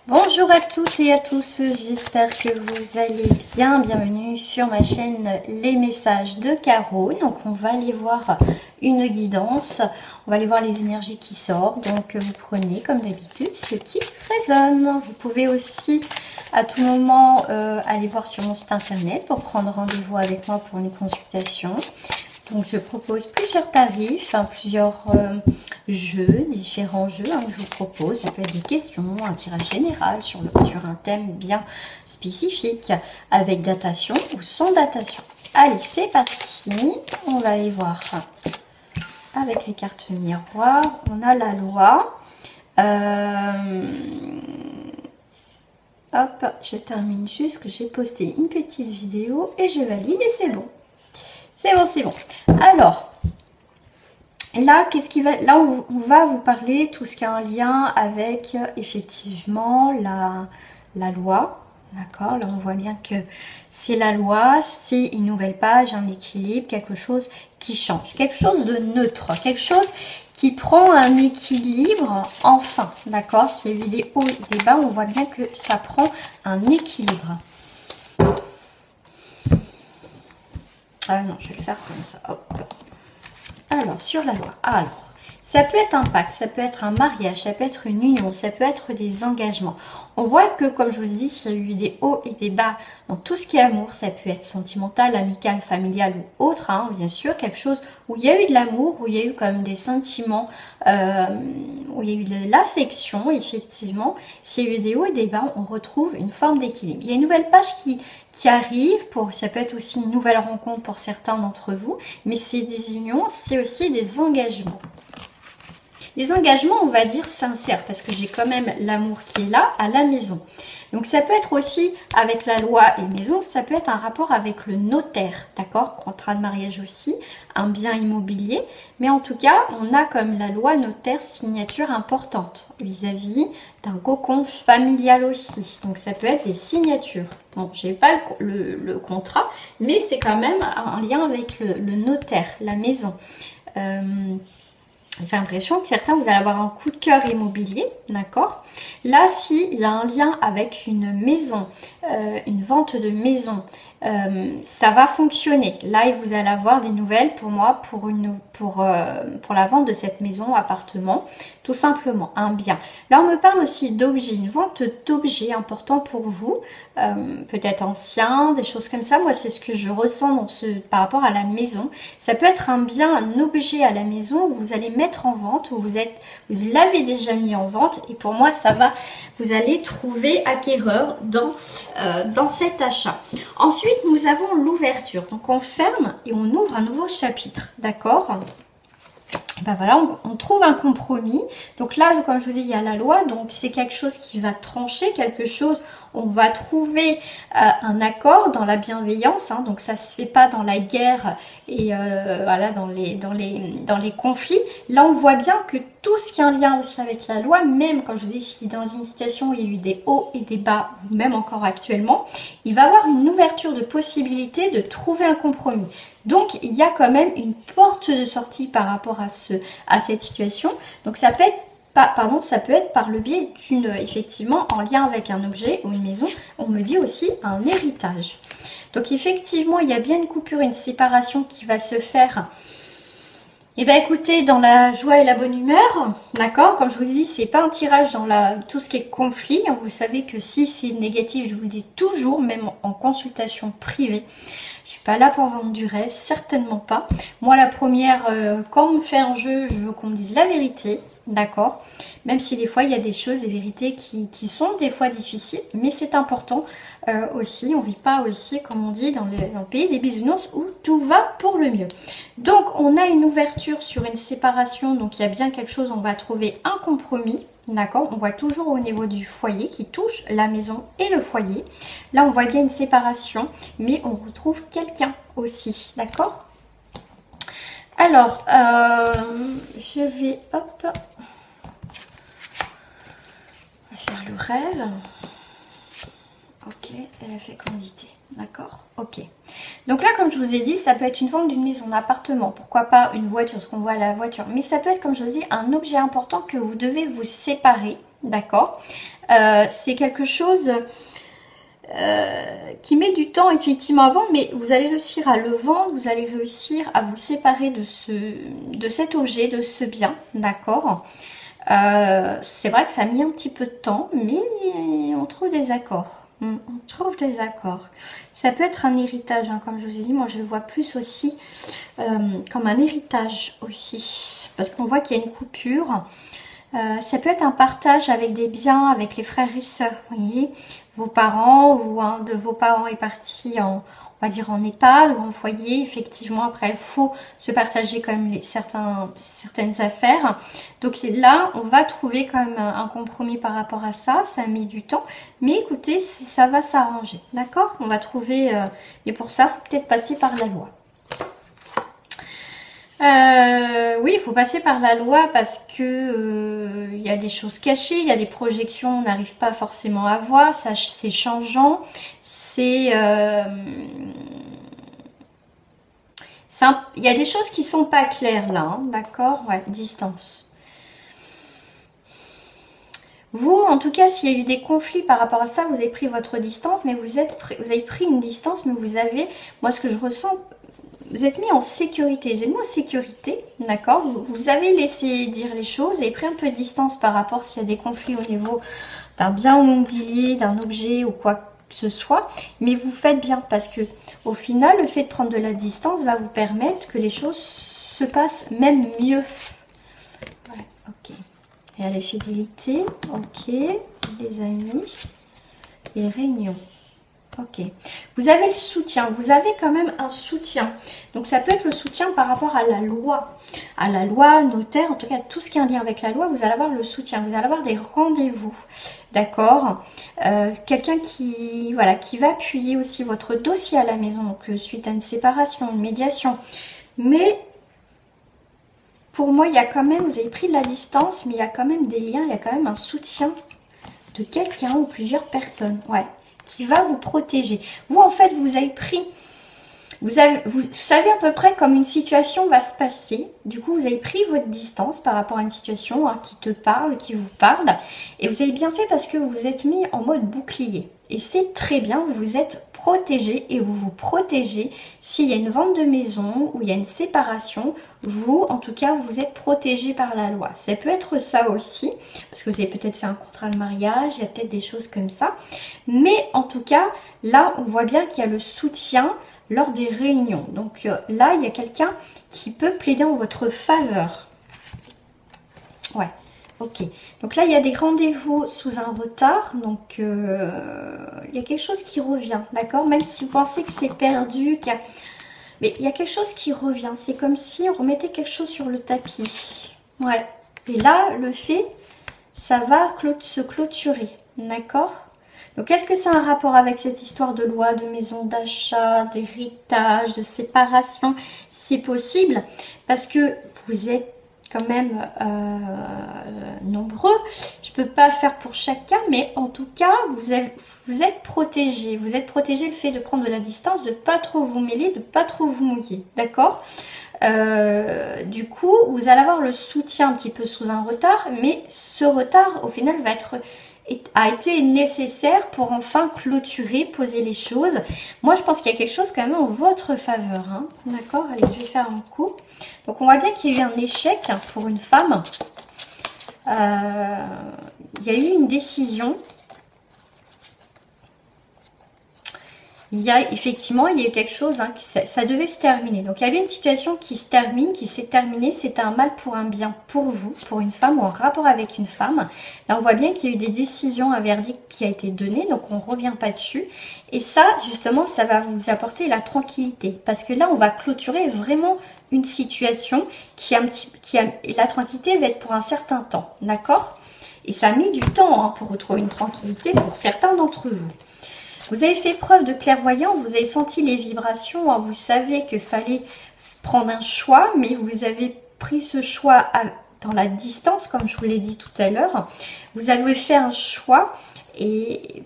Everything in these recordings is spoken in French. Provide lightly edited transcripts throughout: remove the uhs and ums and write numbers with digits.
Bonjour à toutes et à tous, j'espère que vous allez bien. Bienvenue sur ma chaîne Les Messages de Caro. Donc on va aller voir une guidance, on va aller voir les énergies qui sortent. Donc vous prenez comme d'habitude ce qui résonne. Vous pouvez aussi à tout moment aller voir sur mon site internet pour prendre rendez-vous avec moi pour une consultation. Donc je propose plusieurs tarifs, plusieurs jeux, différents jeux que je vous propose. Ça peut être des questions, un tirage général sur un thème bien spécifique, avec datation ou sans datation. Allez, c'est parti. On va aller voir avec les cartes miroirs. On a la loi. Hop, je termine juste que j'ai posté une petite vidéo et je valide et c'est bon. C'est bon, c'est bon. Alors, là, là, on va vous parler tout ce qui a un lien avec, effectivement, la loi. D'accord? Là, on voit bien que c'est la loi, c'est une nouvelle page, un équilibre, quelque chose qui change. Quelque chose de neutre, quelque chose qui prend un équilibre, enfin. D'accord? S'il y a eu des hauts et des bas, on voit bien que ça prend un équilibre. Ah non, je vais le faire comme ça. Hop. Alors, sur la loi. Alors, ça peut être un pacte, ça peut être un mariage, ça peut être une union, ça peut être des engagements. On voit que, comme je vous ai dit, s'il y a eu des hauts et des bas dans tout ce qui est amour, ça peut être sentimental, amical, familial ou autre, hein, bien sûr, quelque chose où il y a eu de l'amour, où il y a eu comme des sentiments, où il y a eu de l'affection, effectivement. S'il y a eu des hauts et des bas, on retrouve une forme d'équilibre. Il y a une nouvelle page qui arrive, ça peut être aussi une nouvelle rencontre pour certains d'entre vous, mais c'est des unions, c'est aussi des engagements. Les engagements, on va dire sincères, parce que j'ai quand même l'amour qui est là, à la maison. Donc ça peut être aussi avec la loi et maison, ça peut être un rapport avec le notaire, d'accord? Contrat de mariage aussi, un bien immobilier. Mais en tout cas, on a comme la loi notaire signature importante vis-à-vis d'un cocon familial aussi. Donc ça peut être des signatures. Bon, j'ai pas le contrat, mais c'est quand même un lien avec le notaire, la maison. J'ai l'impression que certains, vous allez avoir un coup de cœur immobilier, d'accord? Là, s'il y a un lien avec une maison, une vente de maison, ça va fonctionner. Là, vous allez avoir des nouvelles pour moi, pour la vente de cette maison, appartement, tout simplement, un bien. Là, on me parle aussi d'objets, une vente d'objets important pour vous, peut-être anciens, des choses comme ça. Moi, c'est ce que je ressens par rapport à la maison. Ça peut être un bien, un objet à la maison où vous allez mettre en vente, où vous l'avez déjà mis en vente, et pour moi, ça va, vous allez trouver acquéreur dans cet achat. Ensuite, nous avons l'ouverture. Donc, on ferme et on ouvre un nouveau chapitre. D'accord? Ben voilà, on trouve un compromis. Donc là, comme je vous dis, il y a la loi. Donc, c'est quelque chose qui va trancher, quelque chose, on va trouver un accord dans la bienveillance. Hein, donc, ça ne se fait pas dans la guerre et voilà, dans les conflits. Là, on voit bien que tout ce qui a un lien aussi avec la loi, même quand je vous dis, si dans une situation où il y a eu des hauts et des bas, ou même encore actuellement, il va y avoir une ouverture de possibilité de trouver un compromis. Donc, il y a quand même une porte de sortie par rapport à cette situation. Donc, ça peut être par le biais effectivement, en lien avec un objet ou une maison. On me dit aussi un héritage. Donc, effectivement, il y a bien une coupure, une séparation qui va se faire. Et bien écoutez, dans la joie et la bonne humeur, d'accord? Comme je vous ai dit, c'est pas un tirage dans tout ce qui est conflit. Vous savez que si c'est négatif, je vous le dis toujours, même en consultation privée. Je suis pas là pour vendre du rêve, certainement pas. Moi, la première, quand on me fait un jeu, je veux qu'on me dise la vérité, d'accord? Même si des fois, il y a des choses, des vérités qui sont des fois difficiles, mais c'est important aussi. On vit pas aussi, comme on dit, dans le pays des bisounours où tout va pour le mieux. Donc, on a une ouverture sur une séparation, donc il y a bien quelque chose, on va trouver un compromis. D'accord, on voit toujours au niveau du foyer qui touche la maison et le foyer. Là, on voit bien une séparation, mais on retrouve quelqu'un aussi. D'accord? Alors, je vais, hop, on va faire le rêve. Ok, et la fécondité. D'accord? Ok. Donc là, comme je vous ai dit, ça peut être une vente d'une maison, d'un appartement, pourquoi pas une voiture, ce qu'on voit à la voiture. Mais ça peut être, comme je vous dis, un objet important que vous devez vous séparer, d'accord? C'est quelque chose qui met du temps effectivement à vendre, mais vous allez réussir à le vendre, vous allez réussir à vous séparer de cet objet, de ce bien, d'accord? C'est vrai que ça a mis un petit peu de temps, mais on trouve des accords. On trouve des accords. Ça peut être un héritage, hein, comme je vous ai dit. Moi, je le vois plus aussi comme un héritage aussi. Parce qu'on voit qu'il y a une coupure. Ça peut être un partage avec des biens, avec les frères et sœurs. Vous voyez, vos parents ou un de vos parents est parti en, on va dire en EHPAD ou en foyer. Effectivement, après, il faut se partager quand même certaines affaires. Donc là, on va trouver quand même un compromis par rapport à ça. Ça a mis du temps. Mais écoutez, ça va s'arranger. D'accord? On va trouver... et pour ça, il faut peut-être passer par la loi. Oui, il faut passer par la loi parce que il y a des choses cachées, il y a des projections on n'arrive pas forcément à voir, ça c'est changeant, il y a des choses qui sont pas claires là, hein, d'accord? Ouais, distance. Vous, en tout cas, s'il y a eu des conflits par rapport à ça, vous avez pris votre distance, mais vous avez pris une distance, mais vous avez, moi ce que je ressens, vous êtes mis en sécurité. J'ai le mot sécurité, d'accord? Vous avez laissé dire les choses, vous avez pris un peu de distance par rapport s'il y a des conflits au niveau d'un bien immobilier, d'un objet ou quoi que ce soit. Mais vous faites bien parce que au final, le fait de prendre de la distance va vous permettre que les choses se passent même mieux. Ouais, ok. Et à la fidélité, ok. Les amis, les réunions. Ok. Vous avez le soutien. Vous avez quand même un soutien. Donc ça peut être le soutien par rapport à la loi. À la loi, notaire, en tout cas tout ce qui est en lien avec la loi, vous allez avoir le soutien. Vous allez avoir des rendez-vous. D'accord, quelqu'un qui, voilà, qui va appuyer aussi votre dossier à la maison. Donc suite à une séparation, une médiation. Mais pour moi, il y a quand même, vous avez pris de la distance, mais il y a quand même des liens, il y a quand même un soutien de quelqu'un ou plusieurs personnes. Ouais. Qui va vous protéger. Vous, en fait, vous avez pris... Vous savez à peu près comme une situation va se passer. Du coup, vous avez pris votre distance par rapport à une situation hein, qui te parle, qui vous parle. Et vous avez bien fait parce que vous êtes mis en mode bouclier. Et c'est très bien, vous vous êtes protégé et vous vous protégez. S'il y a une vente de maison ou il y a une séparation, vous, en tout cas, vous êtes protégé par la loi. Ça peut être ça aussi, parce que vous avez peut-être fait un contrat de mariage, il y a peut-être des choses comme ça. Mais en tout cas, là, on voit bien qu'il y a le soutien lors des réunions. Donc là, il y a quelqu'un qui peut plaider en votre faveur. Ouais. Ok, donc là il y a des rendez-vous sous un retard, donc il y a quelque chose qui revient, d'accord? Même si vous pensez que c'est perdu, mais il y a quelque chose qui revient, c'est comme si on remettait quelque chose sur le tapis. Ouais, et là le fait, ça va se clôturer, d'accord? Donc est-ce que c'est un rapport avec cette histoire de loi, de maison d'achat, d'héritage, de séparation? C'est possible, parce que vous êtes quand même nombreux. Je peux pas faire pour chacun, mais en tout cas, vous êtes protégés. Vous êtes protégés le fait de prendre de la distance, de pas trop vous mêler, de pas trop vous mouiller. D'accord? Du coup, vous allez avoir le soutien un petit peu sous un retard, mais ce retard, au final, a été nécessaire pour enfin clôturer, poser les choses. Moi, je pense qu'il y a quelque chose quand même en votre faveur. Hein. D'accord? Allez, je vais faire un coup. Donc, on voit bien qu'il y a eu un échec pour une femme. Il y a eu une décision. Il y a effectivement, il y a eu quelque chose, hein, ça devait se terminer. Donc, il y avait une situation qui se termine, qui s'est terminée. C'était un mal pour un bien pour vous, pour une femme ou en rapport avec une femme. Là, on voit bien qu'il y a eu des décisions, un verdict qui a été donné. Donc, on ne revient pas dessus. Et ça, justement, ça va vous apporter la tranquillité. Parce que là, on va clôturer vraiment une situation et la tranquillité va être pour un certain temps. D'accord? Et ça a mis du temps hein, pour retrouver une tranquillité pour certains d'entre vous. Vous avez fait preuve de clairvoyance, vous avez senti les vibrations, hein, vous savez qu'il fallait prendre un choix, mais vous avez pris ce choix dans la distance, comme je vous l'ai dit tout à l'heure. Vous avez fait un choix et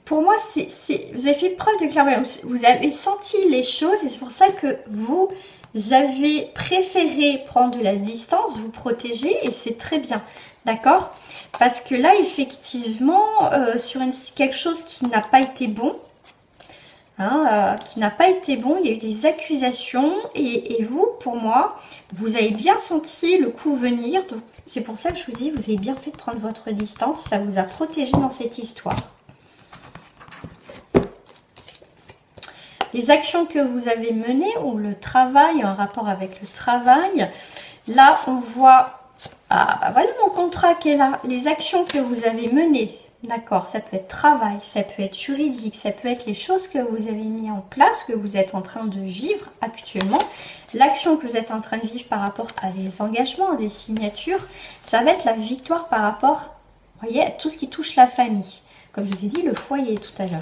pour moi, vous avez fait preuve de clairvoyance. Vous avez senti les choses et c'est pour ça que vous avez préféré prendre de la distance, vous protéger et c'est très bien. D'accord? Parce que là, effectivement, sur quelque chose qui n'a pas été bon, qui n'a pas été bon, il y a eu des accusations et vous, pour moi, vous avez bien senti le coup venir. Donc c'est pour ça que je vous dis, vous avez bien fait de prendre votre distance, ça vous a protégé dans cette histoire. Les actions que vous avez menées ou le travail, en rapport avec le travail, là on voit, ah bah voilà mon contrat qui est là, les actions que vous avez menées, d'accord, ça peut être travail, ça peut être juridique, ça peut être les choses que vous avez mis en place, que vous êtes en train de vivre actuellement, l'action que vous êtes en train de vivre par rapport à des engagements, à des signatures, ça va être la victoire par rapport, vous voyez, à tout ce qui touche la famille, comme je vous ai dit, le foyer tout à l'heure.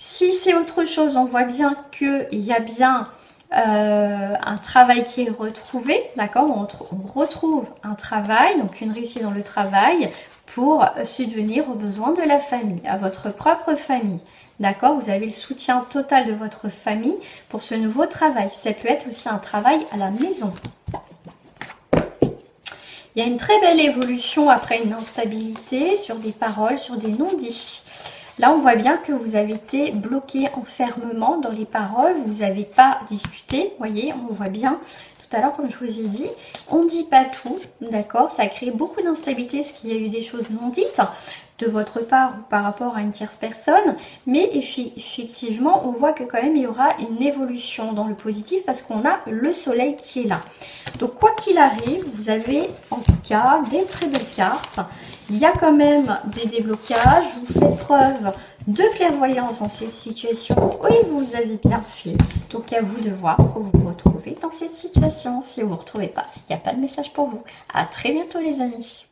Si c'est autre chose, on voit bien qu'il y a bien un travail qui est retrouvé, d'accord, on retrouve un travail, donc une réussite dans le travail pour subvenir aux besoins de la famille, à votre propre famille, d'accord. Vous avez le soutien total de votre famille pour ce nouveau travail. Ça peut être aussi un travail à la maison. Il y a une très belle évolution après une instabilité sur des paroles, sur des non-dits. Là, on voit bien que vous avez été bloqué enfermement dans les paroles, vous n'avez pas discuté, vous voyez, on voit bien tout à l'heure, comme je vous ai dit, on ne dit pas tout, d'accord, ça a créé beaucoup d'instabilité parce qu'il y a eu des choses non dites de votre part ou par rapport à une tierce personne, mais effectivement, on voit que quand même il y aura une évolution dans le positif parce qu'on a le soleil qui est là. Donc, quoi qu'il arrive, vous avez en tout cas des très belles cartes. Il y a quand même des déblocages, vous faites preuve de clairvoyance dans cette situation. Oui, vous avez bien fait. Donc à vous de voir où vous vous retrouvez dans cette situation. Si vous ne vous retrouvez pas, c'est qu'il n'y a pas de message pour vous. À très bientôt les amis.